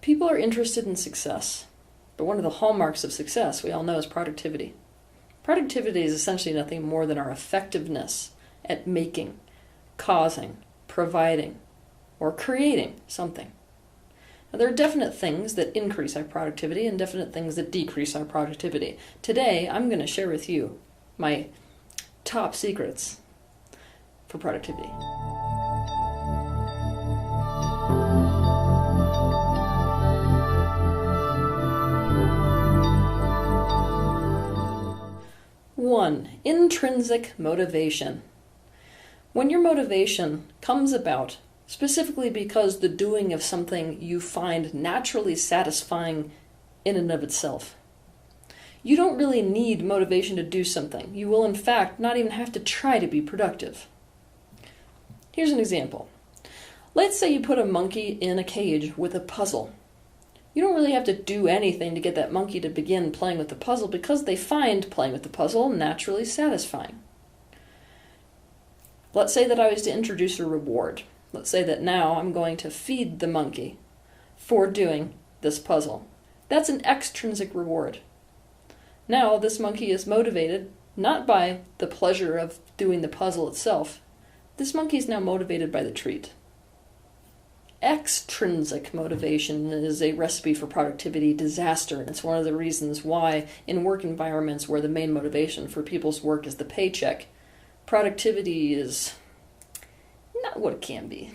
People are interested in success, but one of the hallmarks of success, we all know, is productivity. Productivity is essentially nothing more than our effectiveness at making, causing, providing, or creating something. Now, there are definite things that increase our productivity and definite things that decrease our productivity. Today, I'm going to share with you my top secrets for productivity. One, intrinsic motivation. When your motivation comes about specifically because the doing of something you find naturally satisfying in and of itself. You don't really need motivation to do something. You will, in fact, not even have to try to be productive. Here's an example. Let's say you put a monkey in a cage with a puzzle. You don't really have to do anything to get that monkey to begin playing with the puzzle because they find playing with the puzzle naturally satisfying. Let's say that I was to introduce a reward. Let's say that now I'm going to feed the monkey for doing this puzzle. That's an extrinsic reward. Now this monkey is motivated not by the pleasure of doing the puzzle itself. This monkey is now motivated by the treat. Extrinsic motivation is a recipe for productivity disaster, and it's one of the reasons why in work environments where the main motivation for people's work is the paycheck, productivity is not what it can be.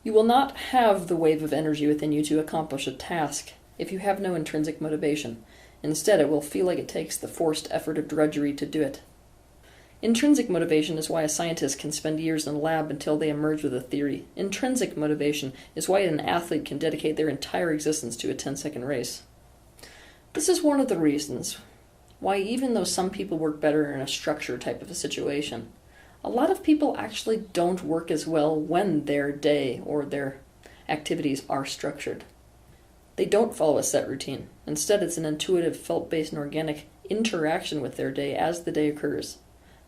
You will not have the wave of energy within you to accomplish a task if you have no intrinsic motivation. Instead, it will feel like it takes the forced effort of drudgery to do it. Intrinsic motivation is why a scientist can spend years in a lab until they emerge with a theory. Intrinsic motivation is why an athlete can dedicate their entire existence to a 10-second race. This is one of the reasons why, even though some people work better in a structure type of a situation, a lot of people actually don't work as well when their day or their activities are structured. They don't follow a set routine. Instead, it's an intuitive, felt-based, and organic interaction with their day as the day occurs.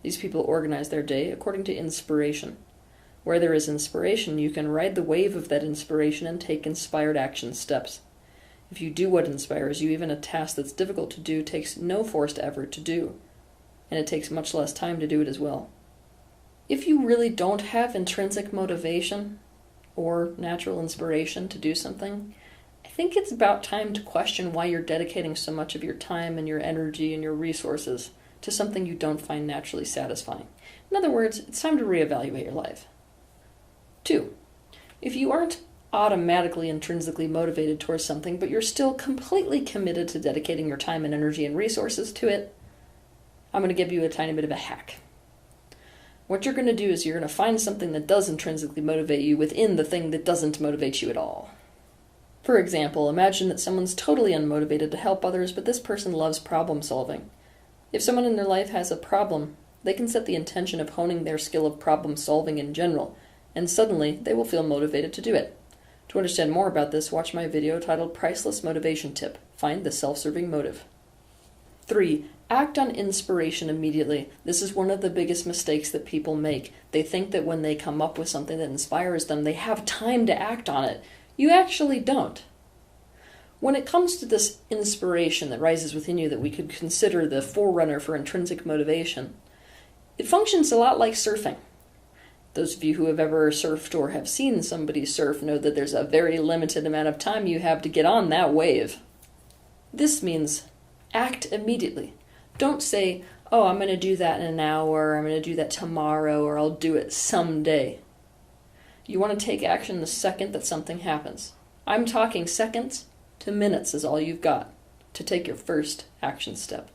These people organize their day according to inspiration. Where there is inspiration, you can ride the wave of that inspiration and take inspired action steps. If you do what inspires you, even a task that's difficult to do takes no forced effort to do, and it takes much less time to do it as well. If you really don't have intrinsic motivation or natural inspiration to do something, I think it's about time to question why you're dedicating so much of your time and your energy and your resources to something you don't find naturally satisfying. In other words, it's time to reevaluate your life. 2, if you aren't automatically intrinsically motivated towards something, but you're still completely committed to dedicating your time and energy and resources to it, I'm going to give you a tiny bit of a hack. What you're going to do is you're going to find something that does intrinsically motivate you within the thing that doesn't motivate you at all. For example, imagine that someone's totally unmotivated to help others, but this person loves problem solving. If someone in their life has a problem, they can set the intention of honing their skill of problem solving in general, and suddenly they will feel motivated to do it. To understand more about this, watch my video titled Priceless Motivation Tip. Find the self-serving motive. 3, act on inspiration immediately. This is one of the biggest mistakes that people make. They think that when they come up with something that inspires them, they have time to act on it. You actually don't. When it comes to this inspiration that rises within you that we could consider the forerunner for intrinsic motivation, it functions a lot like surfing. Those of you who have ever surfed or have seen somebody surf know that there's a very limited amount of time you have to get on that wave. This means act immediately. Don't say, oh, I'm going to do that in an hour, I'm going to do that tomorrow, or I'll do it someday. You want to take action the second that something happens. I'm talking seconds to minutes is all you've got to take your first action step.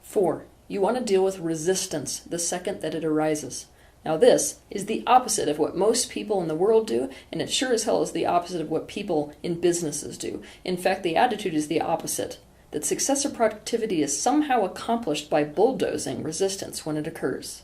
4, you want to deal with resistance the second that it arises. Now this is the opposite of what most people in the world do, and it sure as hell is the opposite of what people in businesses do. In fact, the attitude is the opposite, that success or productivity is somehow accomplished by bulldozing resistance when it occurs.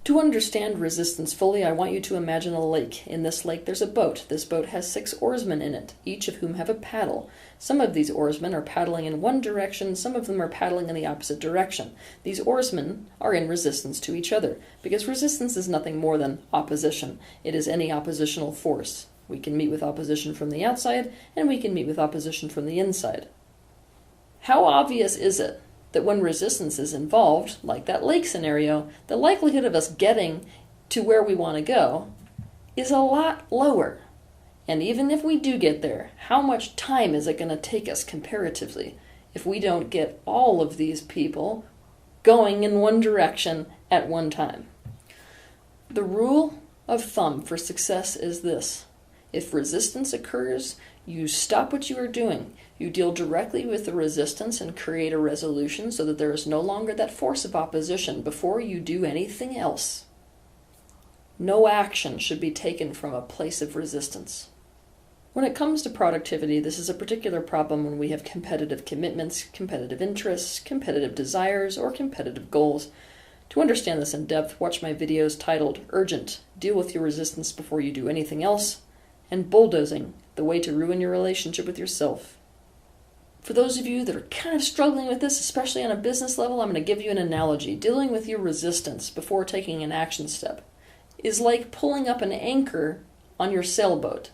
To understand resistance fully, I want you to imagine a lake. In this lake there's a boat. This boat has 6 oarsmen in it, each of whom have a paddle. Some of these oarsmen are paddling in one direction, some of them are paddling in the opposite direction. These oarsmen are in resistance to each other, because resistance is nothing more than opposition. It is any oppositional force. We can meet with opposition from the outside, and we can meet with opposition from the inside. How obvious is it that when resistance is involved, like that lake scenario, the likelihood of us getting to where we want to go is a lot lower? And even if we do get there, how much time is it going to take us comparatively if we don't get all of these people going in one direction at one time? The rule of thumb for success is this: if resistance occurs, you stop what you are doing. You deal directly with the resistance and create a resolution so that there is no longer that force of opposition before you do anything else. No action should be taken from a place of resistance. When it comes to productivity, this is a particular problem when we have competitive commitments, competitive interests, competitive desires, or competitive goals. To understand this in depth, watch my videos titled Urgent, Deal with Your Resistance Before You Do Anything Else, and Bulldozing, The Way to Ruin Your Relationship with Yourself. For those of you that are kind of struggling with this, especially on a business level, I'm going to give you an analogy. Dealing with your resistance before taking an action step is like pulling up an anchor on your sailboat,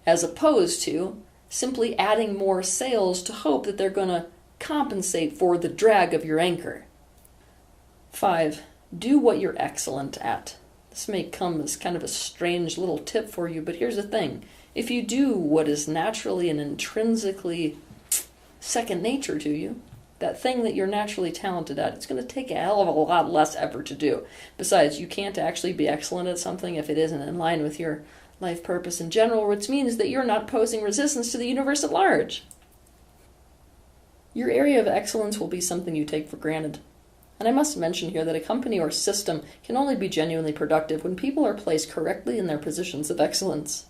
as opposed to simply adding more sails to hope that they're going to compensate for the drag of your anchor. 5. Do what you're excellent at. This may come as kind of a strange little tip for you, but here's the thing. If you do what is naturally and intrinsically second nature to you, that thing that you're naturally talented at, it's going to take a hell of a lot less effort to do. Besides, you can't actually be excellent at something if it isn't in line with your life purpose in general, which means that you're not posing resistance to the universe at large. Your area of excellence will be something you take for granted. And I must mention here that a company or system can only be genuinely productive when people are placed correctly in their positions of excellence.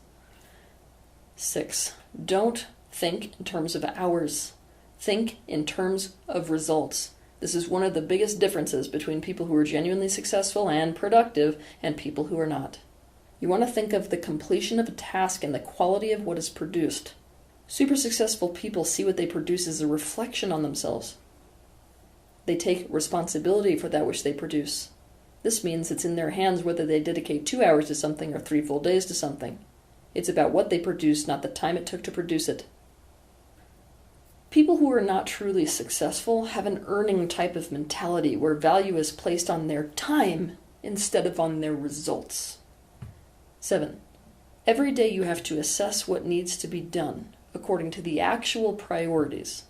6. Don't think in terms of hours. Think in terms of results. This is one of the biggest differences between people who are genuinely successful and productive and people who are not. You want to think of the completion of a task and the quality of what is produced. Super successful people see what they produce as a reflection on themselves. They take responsibility for that which they produce. This means it's in their hands whether they dedicate 2 hours to something or 3 full days to something. It's about what they produce, not the time it took to produce it. People who are not truly successful have an earning type of mentality where value is placed on their time instead of on their results. 7. Every day you have to assess what needs to be done according to the actual priorities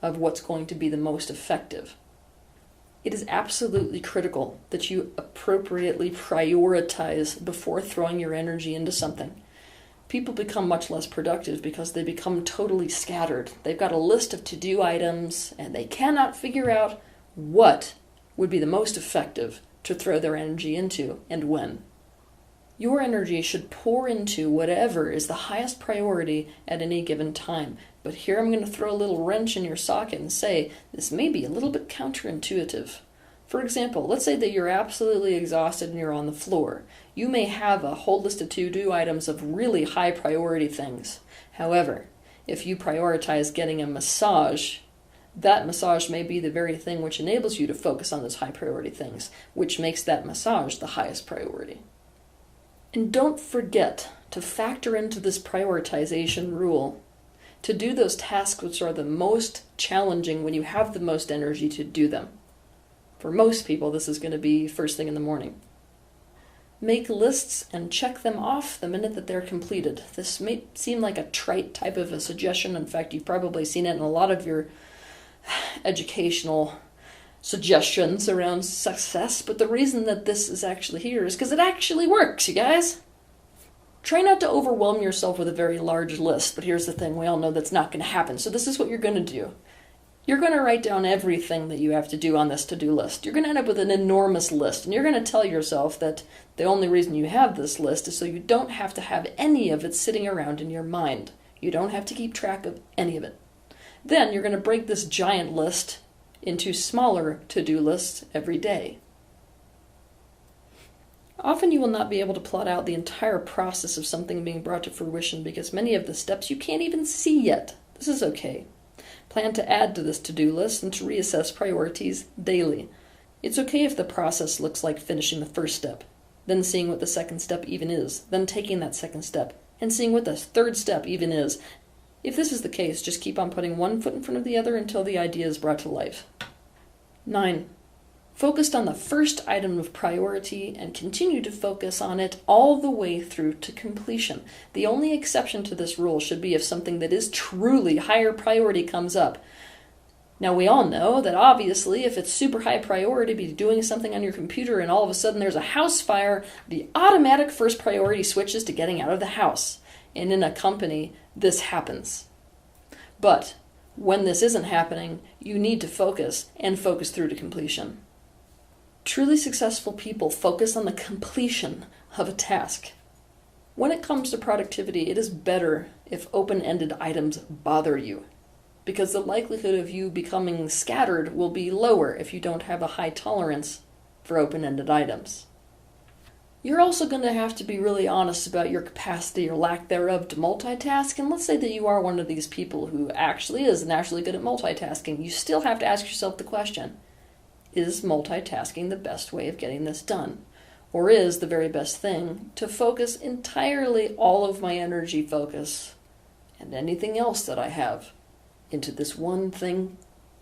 of what's going to be the most effective. It is absolutely critical that you appropriately prioritize before throwing your energy into something. People become much less productive because they become totally scattered. They've got a list of to-do items, and they cannot figure out what would be the most effective to throw their energy into and when. Your energy should pour into whatever is the highest priority at any given time. But here I'm going to throw a little wrench in your socket and say this may be a little bit counterintuitive. For example, let's say that you're absolutely exhausted and you're on the floor. You may have a whole list of to-do items of really high priority things. However, if you prioritize getting a massage, that massage may be the very thing which enables you to focus on those high priority things, which makes that massage the highest priority. And don't forget to factor into this prioritization rule to do those tasks which are the most challenging when you have the most energy to do them. For most people, this is going to be first thing in the morning. Make lists and check them off the minute that they're completed. This may seem like a trite type of a suggestion. In fact, you've probably seen it in a lot of your educational suggestions around success, but the reason that this is actually here is because it actually works, you guys. Try not to overwhelm yourself with a very large list, but here's the thing, we all know that's not going to happen. So this is what you're going to do. You're going to write down everything that you have to do on this to-do list. You're going to end up with an enormous list, and you're going to tell yourself that the only reason you have this list is so you don't have to have any of it sitting around in your mind. You don't have to keep track of any of it. Then you're going to break this giant list into smaller to-do lists every day. Often you will not be able to plot out the entire process of something being brought to fruition because many of the steps you can't even see yet. This is okay. Plan to add to this to-do list and to reassess priorities daily. It's okay if the process looks like finishing the first step, then seeing what the second step even is, then taking that second step, and seeing what the third step even is. If this is the case, just keep on putting one foot in front of the other until the idea is brought to life. 9. Focused on the first item of priority and continue to focus on it all the way through to completion. The only exception to this rule should be if something that is truly higher priority comes up. Now, we all know that obviously if it's super high priority, be doing something on your computer and all of a sudden there's a house fire, the automatic first priority switches to getting out of the house. And in a company, this happens. But when this isn't happening, you need to focus and focus through to completion. Truly successful people focus on the completion of a task. When it comes to productivity, it is better if open-ended items bother you, because the likelihood of you becoming scattered will be lower if you don't have a high tolerance for open-ended items. You're also going to have to be really honest about your capacity or lack thereof to multitask, and let's say that you are one of these people who actually is naturally good at multitasking. You still have to ask yourself the question, is multitasking the best way of getting this done? Or is the very best thing to focus entirely all of my energy focus and anything else that I have into this one thing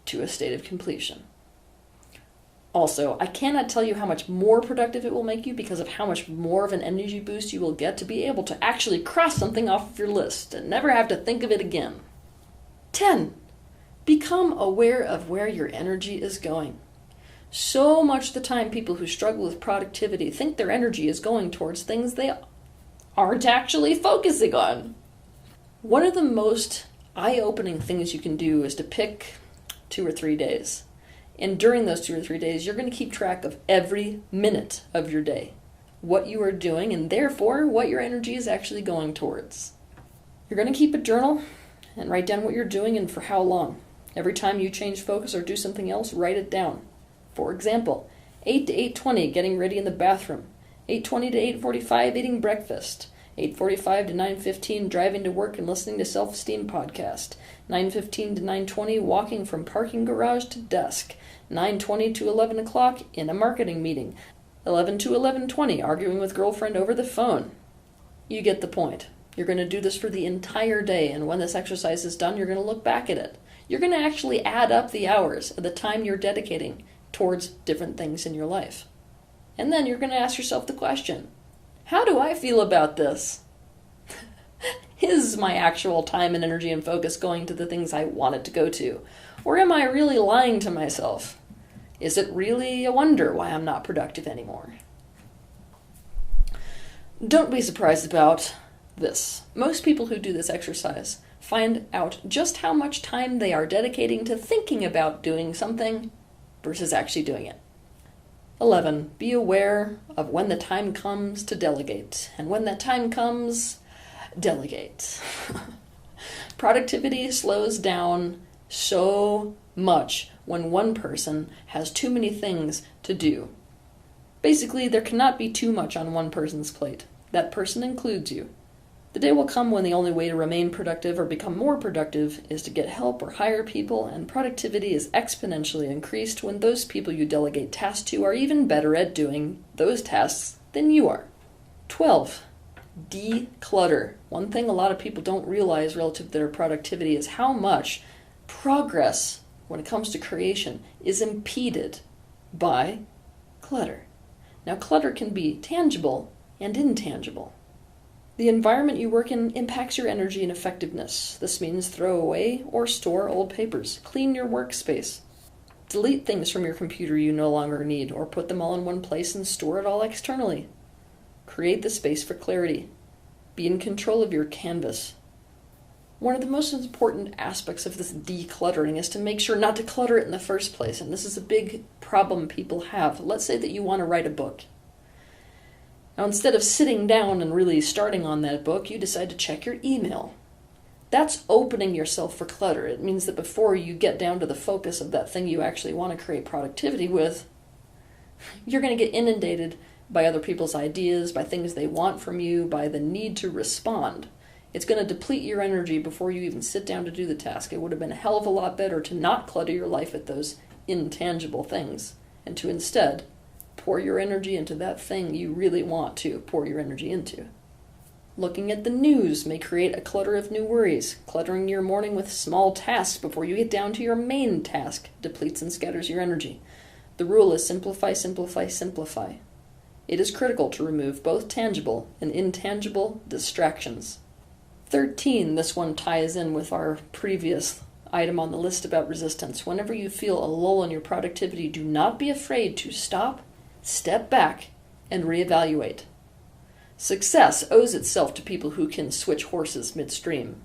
to a state of completion? Also, I cannot tell you how much more productive it will make you because of how much more of an energy boost you will get to be able to actually cross something off of your list and never have to think of it again. 10. Become aware of where your energy is going. So much of the time, people who struggle with productivity think their energy is going towards things they aren't actually focusing on. One of the most eye-opening things you can do is to pick 2 or 3 days. And during those 2 or 3 days, you're going to keep track of every minute of your day, what you are doing, and therefore what your energy is actually going towards. You're going to keep a journal and write down what you're doing and for how long. Every time you change focus or do something else, write it down. For example, 8 to 8:20, getting ready in the bathroom. 8:20 to 8:45, eating breakfast. 8:45 to 9:15, driving to work and listening to Self-Esteem Podcast. 9:15 to 9:20, walking from parking garage to desk. 9:20 to 11 o'clock, in a marketing meeting. 11 to 11:20, arguing with girlfriend over the phone. You get the point. You're going to do this for the entire day, and when this exercise is done, you're going to look back at it. You're going to actually add up the hours of the time you're dedicating towards different things in your life. And then you're going to ask yourself the question, how do I feel about this? Is my actual time and energy and focus going to the things I want it to go to? Or am I really lying to myself? Is it really a wonder why I'm not productive anymore? Don't be surprised about this. Most people who do this exercise find out just how much time they are dedicating to thinking about doing something versus actually doing it. 11. Be aware of when the time comes to delegate. And when that time comes, delegate. Productivity slows down so much when one person has too many things to do. Basically, there cannot be too much on one person's plate. That person includes you. The day will come when the only way to remain productive or become more productive is to get help or hire people, and productivity is exponentially increased when those people you delegate tasks to are even better at doing those tasks than you are. 12. Declutter. One thing a lot of people don't realize relative to their productivity is how much progress when it comes to creation is impeded by clutter. Now, clutter can be tangible and intangible. The environment you work in impacts your energy and effectiveness. This means throw away or store old papers. Clean your workspace. Delete things from your computer you no longer need, or put them all in one place and store it all externally. Create the space for clarity. Be in control of your canvas. One of the most important aspects of this decluttering is to make sure not to clutter it in the first place, and this is a big problem people have. Let's say that you want to write a book. Now, instead of sitting down and really starting on that book, you decide to check your email. That's opening yourself for clutter. It means that before you get down to the focus of that thing you actually want to create productivity with, you're going to get inundated by other people's ideas, by things they want from you, by the need to respond. It's going to deplete your energy before you even sit down to do the task. It would have been a hell of a lot better to not clutter your life with those intangible things, and to instead pour your energy into that thing you really want to pour your energy into. Looking at the news may create a clutter of new worries. Cluttering your morning with small tasks before you get down to your main task depletes and scatters your energy. The rule is simplify, simplify, simplify. It is critical to remove both tangible and intangible distractions. 13, this one ties in with our previous item on the list about resistance. Whenever you feel a lull in your productivity, do not be afraid to stop, step back, and reevaluate. Success owes itself to people who can switch horses midstream.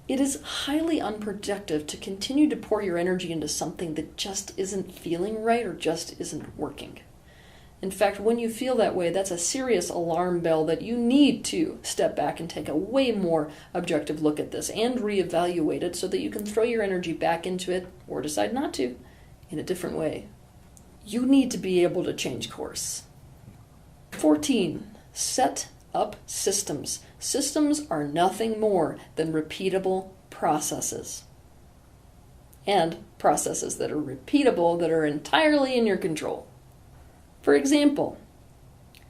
It is highly unproductive to continue to pour your energy into something that just isn't feeling right or just isn't working. In fact, when you feel that way, that's a serious alarm bell that you need to step back and take a way more objective look at this and reevaluate it so that you can throw your energy back into it, or decide not to, in a different way. You need to be able to change course. 14. Set up systems. Systems are nothing more than repeatable processes. And processes that are repeatable, that are entirely in your control. For example,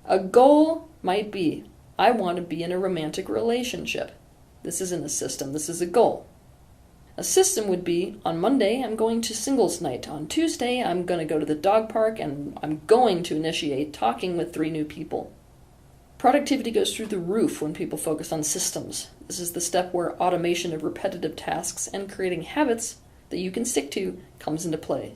a goal might be, I want to be in a romantic relationship. This isn't a system, this is a goal. A system would be, on Monday, I'm going to singles night. On Tuesday, I'm going to go to the dog park and I'm going to initiate talking with 3 new people. Productivity goes through the roof when people focus on systems. This is the step where automation of repetitive tasks and creating habits that you can stick to comes into play.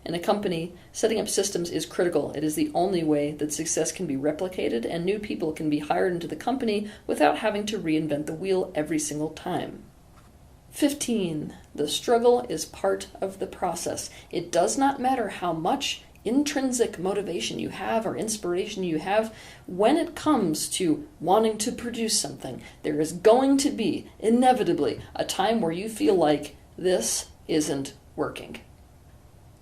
In a company, setting up systems is critical. It is the only way that success can be replicated and new people can be hired into the company without having to reinvent the wheel every single time. 15. The struggle is part of the process. It does not matter how much intrinsic motivation you have or inspiration you have. When it comes to wanting to produce something, there is going to be, inevitably, a time where you feel like this isn't working.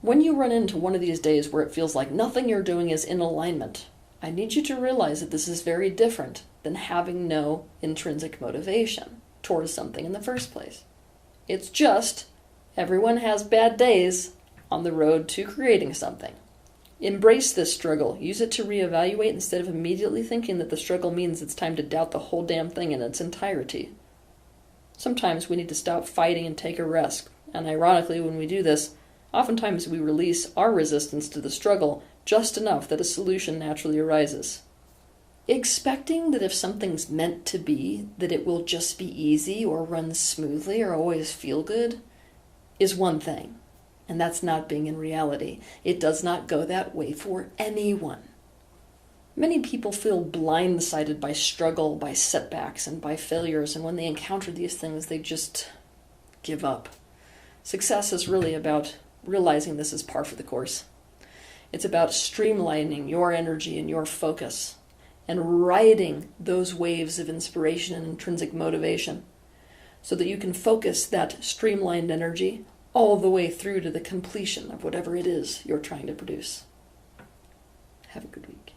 When you run into one of these days where it feels like nothing you're doing is in alignment, I need you to realize that this is very different than having no intrinsic motivation towards something in the first place. It's just, everyone has bad days on the road to creating something. Embrace this struggle. Use it to reevaluate instead of immediately thinking that the struggle means it's time to doubt the whole damn thing in its entirety. Sometimes we need to stop fighting and take a rest, and ironically, when we do this, oftentimes we release our resistance to the struggle just enough that a solution naturally arises. Expecting that if something's meant to be, that it will just be easy or run smoothly or always feel good is one thing. And that's not being in reality. It does not go that way for anyone. Many people feel blindsided by struggle, by setbacks, and by failures, and when they encounter these things, they just give up. Success is really about realizing this is par for the course. It's about streamlining your energy and your focus and riding those waves of inspiration and intrinsic motivation so that you can focus that streamlined energy all the way through to the completion of whatever it is you're trying to produce. Have a good week.